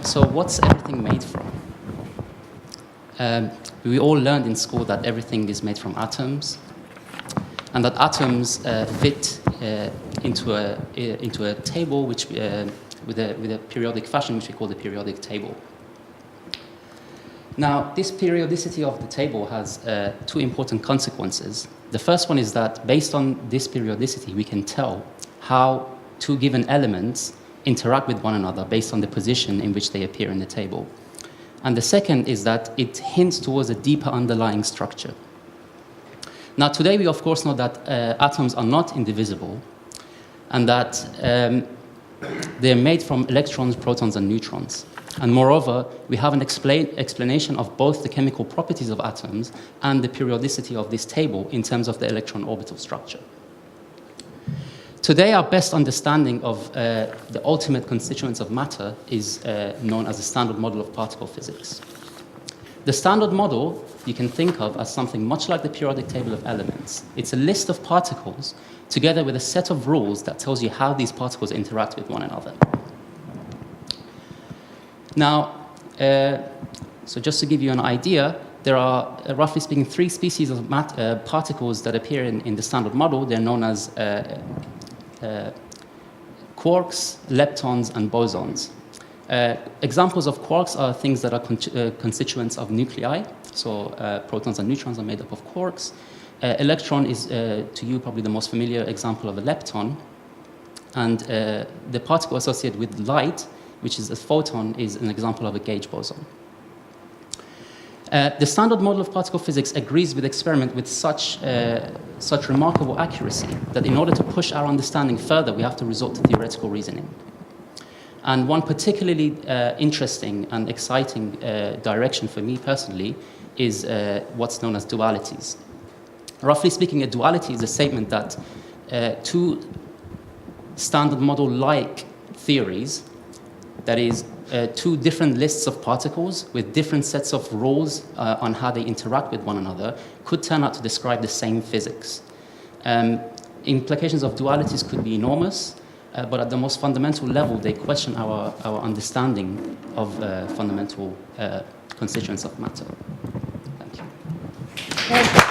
So what's everything made from? We all learned in school that everything is made from atoms, and that atoms fit into a table which, with a periodic fashion, which we call the periodic table. Now, this periodicity of the table has two important consequences. The first one is that based on this periodicity, we can tell how two given elements interact with one another based on the position in which they appear in the table. And the second is that it hints towards a deeper underlying structure. Now, today we of course know that atoms are not indivisible, and that they're made from electrons, protons, and neutrons. And moreover, we have an explanation of both the chemical properties of atoms and the periodicity of this table in terms of the electron orbital structure. Today, our best understanding of the ultimate constituents of matter is known as the standard model of particle physics. The standard model you can think of as something much like the periodic table of elements. It's a list of particles together with a set of rules that tells you how these particles interact with one another. Now, so just to give you an idea, there are, roughly speaking, three species of particles that appear in the standard model. They're known as quarks, leptons, and bosons. Examples of quarks are things that are constituents of nuclei. So protons and neutrons are made up of quarks. Electron is, to you, probably the most familiar example of a lepton. And the particle associated with light, which is a photon, is an example of a gauge boson. The standard model of particle physics agrees with experiment with such remarkable accuracy that in order to push our understanding further, we have to resort to theoretical reasoning. And one particularly interesting and exciting direction for me personally is what's known as dualities. Roughly speaking, a duality is a statement that two standard model-like theories, that is, two different lists of particles with different sets of rules on how they interact with one another, could turn out to describe the same physics. Implications of dualities could be enormous, but at the most fundamental level, they question our understanding of fundamental constituents of matter. Thank you.